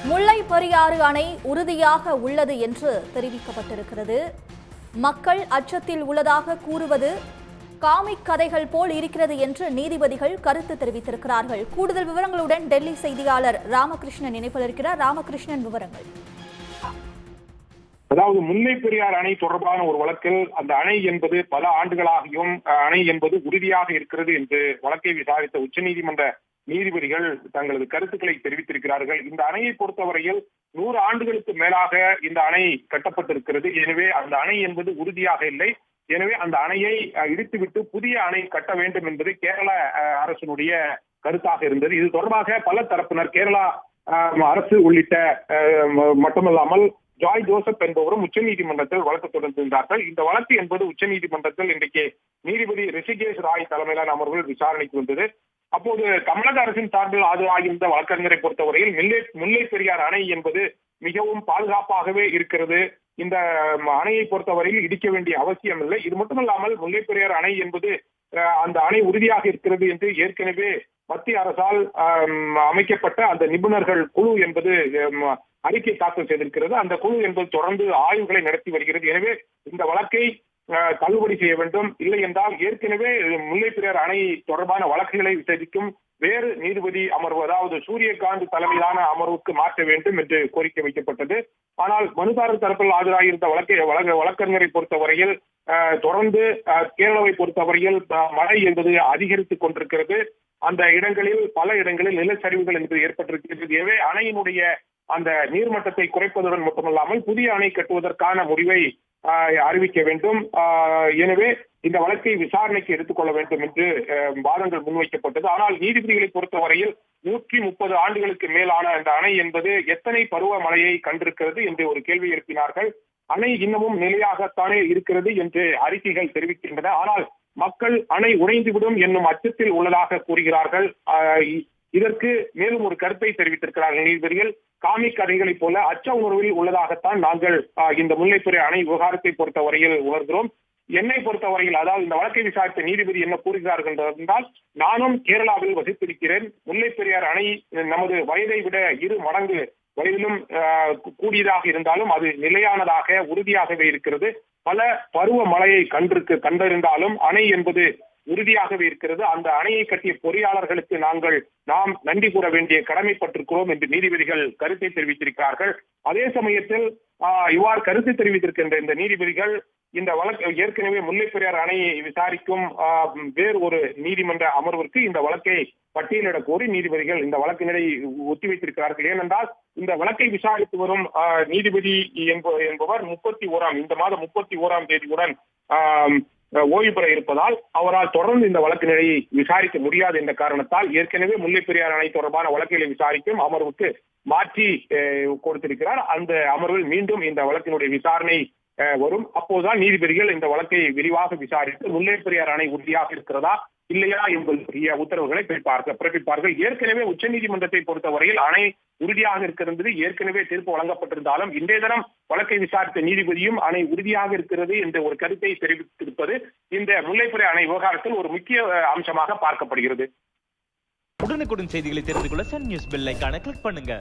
முல்லை பெரியாறு அணை உறுதியாக உள்ளது என்று தெரிவிக்கப்பட்டிருக்கிறது. மக்கள் அச்சத்தில் உள்ளதாக கூறுவது காமிக் கதைகள் போல் இருக்கிறது என்று நீதிபதிகள் கருத்து தெரிவித்திருக்கிறார்கள். கூடுதல் விவரங்களுடன் டெல்லி செய்தியாளர் ராமகிருஷ்ணன் இணைப்பில் இருக்கிறார். ராமகிருஷ்ணன், விவரங்கள். அதாவது முல்லை பெரியார் அணை தொடர்பான ஒரு வழக்கில் அந்த அணை என்பது பல ஆண்டுகளாகியும் அணை என்பது உறுதியாக இருக்கிறது என்று வழக்கை விசாரித்த உச்சநீதிமன்ற நீதிபதிகள் தங்களது கருத்துக்களை தெரிவித்திருக்கிறார்கள். இந்த அணையை பொறுத்தவரையில் 100 ஆண்டுகளுக்கு மேலாக இந்த அணை கட்டப்பட்டிருக்கிறது. எனவே அந்த அணை என்பது உறுதியாக இல்லை. எனவே அந்த அணையை இடித்துவிட்டு புதிய அணை கட்ட வேண்டும் என்பது கேரள அரசினுடைய கருத்தாக இருந்தது. இது தொடர்பாக பல தரப்பினர் கேரளா அரசு உள்ளிட்ட மட்டுமல்லாமல் ஜாய் ஜோசப் என்பவரும் உச்சநீதிமன்றத்தில் வழக்கு தொடர்ந்திருந்தார்கள். இந்த வழக்கு என்பது உச்சநீதிமன்றத்தில் இன்றைக்கு நீதிபதி ரிஷிகேஷ் ராய் தலைமையிலான அமர்வில் விசாரணைக்கு வந்தது. அப்போது தமிழக அரசின் சார்பில் ஆஜராகியிருந்த வழக்கறிஞரை பொறுத்தவரையில் முல்லை பெரியார் அணை என்பது மிகவும் பாதுகாப்பாகவே இருக்கிறது. இந்த அணையை பொறுத்தவரையில் இடிக்க வேண்டிய அவசியம் இல்லை. இது மட்டுமல்லாமல் முல்லை பெரியார் அணை என்பது அந்த அணை உறுதியாக இருக்கிறது என்று ஏற்கனவே மத்திய அரசால் அமைக்கப்பட்ட அந்த நிபுணர்கள் குழு என்பது அறிக்கை தாக்கல் செய்திருக்கிறது. அந்த குழு என்பது தொடர்ந்து ஆய்வுகளை நடத்தி வருகிறது. எனவே இந்த வழக்கை தள்ளுபடி செய்ய வேண்டும். இல்லை என்றால் ஏற்கனவே முல்லை பெரியார் அணை தொடர்பான வழக்குகளை விசாரிக்கும் வேறு நீதிபதி அமர்வு, அதாவது சூரியகாந்த் தலைமையிலான அமர்வுக்கு மாற்ற வேண்டும் என்று கோரிக்கை வைக்கப்பட்டது. ஆனால் மனுதாரர் தரப்பில் ஆஜராகியிருந்த வழக்கறிஞரை பொறுத்தவரையில் தொடர்ந்து கேரளாவை பொறுத்தவரையில் மழை என்பது அதிகரித்துக் கொண்டிருக்கிறது. அந்த இடங்களில் பல இடங்களில் நிலச்சரிவுகள் என்பது ஏற்பட்டிருக்கிறது. எனவே அணையினுடைய அந்த நீர்மட்டத்தை குறைப்பதுடன் மட்டுமல்லாமல் புதிய அணை கட்டுவதற்கான முடிவை அறிவிக்க வேண்டும். எனவே இந்த வழக்கை விசாரணைக்கு எடுத்துக்கொள்ள வேண்டும் என்று வாதங்கள் முன்வைக்கப்பட்டது. ஆனால் நீதிபதிகளை பொறுத்தவரையில் 130 ஆண்டுகளுக்கு மேலான இந்த அணை என்பது எத்தனை பருவமழையை கண்டிருக்கிறது என்று ஒரு கேள்வி எழுப்பினார்கள். அணை இன்னமும் நிலையாகத்தானே இருக்கிறது என்று அறிக்கைகள் தெரிவிக்கின்றன. ஆனால் மக்கள் அணை உடைந்துவிடும் என்னும் அச்சத்தில் உள்ளதாக கூறுகிறார்கள். இதற்கு மேலும் ஒரு கருத்தை தெரிவித்திருக்கிறார்கள் நீதிபதிகள். காமிக் கதைகளைப் போல அச்ச உணர்வில் உள்ளதாகத்தான் நாங்கள் இந்த முல்லை பெரியார் அணை விவகாரத்தை பொறுத்தவரையில் உணர்கிறோம். என்னை பொறுத்தவரையில், அதாவது இந்த வழக்கை விசாரித்த நீதிபதி என்ன கூறுகிறார்கள் என்றால், நானும் கேரளாவில் வசித்திருக்கிறேன். முல்லை பெரியார் அணை நமது வயதை விட 2 மடங்கு வயதிலும் கூடியதாக இருந்தாலும் அது நிலையானதாக உறுதியாகவே இருக்கிறது. பல பருவ மழையை கண்டிருந்தாலும் அணை என்பது உறுதியாகவே இருக்கிறது. அந்த அணையை கட்டிய பொறியாளர்களுக்கு நாம் நன்றி கூற வேண்டிய கடமைப்பட்டிருக்கிறோம் என்று நீதிபதிகள் கருத்தை தெரிவித்திருக்கிறார்கள். அதே சமயத்தில் இவ்வாறு கருத்து தெரிவித்திருக்கின்ற இந்த நீதிபதிகள் இந்த வழக்கு ஏற்கனவே முல்லை பெரியார் அணையை விசாரிக்கும் வேறு ஒரு நீதிமன்ற அமர்விற்கு இந்த வழக்கை பட்டியலிட கோரி நீதிபதிகள் இந்த வழக்கினரை ஒத்திவைத்திருக்கிறார்கள். ஏனென்றால் இந்த வழக்கை விசாரித்து வரும் நீதிபதி என்பவர் இந்த மாதம் 31ஆம் தேதியுடன் ஓய்வு பெற இருப்பதால் அவரால் தொடர்ந்து இந்த வழக்கினை விசாரிக்க முடியாது என்ற காரணத்தால் ஏற்கனவே முல்லை பெரியார் அணை தொடர்பான வழக்குகளை விசாரிக்கும் அமர்வுக்கு மாற்றி கொடுத்திருக்கிறார். அந்த அமர்வில் மீண்டும் இந்த வழக்கினுடைய விசாரணை வரும். அப்போதுதான் நீதிபதிகள் இந்த வழக்கை விரிவாக விசாரித்து முல்லை பெரியார் அணை உறுதியாக இருக்கிறதா இல்லையா என்பதற்குரிய உத்தரவுகளை பிறப்பிப்பார்கள். ஏற்கனவே உச்சநீதிமன்றத்தை பொறுத்தவரையில் அணை உறுதியாக இருக்கிறது ஏற்கனவே தீர்ப்பு வழங்கப்பட்டிருந்தாலும் இன்றைய தினம் வழக்கை விசாரித்த நீதிபதியும் அணை உறுதியாக இருக்கிறது என்ற ஒரு கருத்தை தெரிவித்திருப்பது இந்த முல்லை பெரியார் அணை விவகாரத்தில் ஒரு முக்கிய அம்சமாக பார்க்கப்படுகிறது. உடனுக்குடன் செய்திகளை தெரிந்து கொள்ள சன் நியூஸ் பெல் ஐகானை கிளிக் பண்ணுங்க.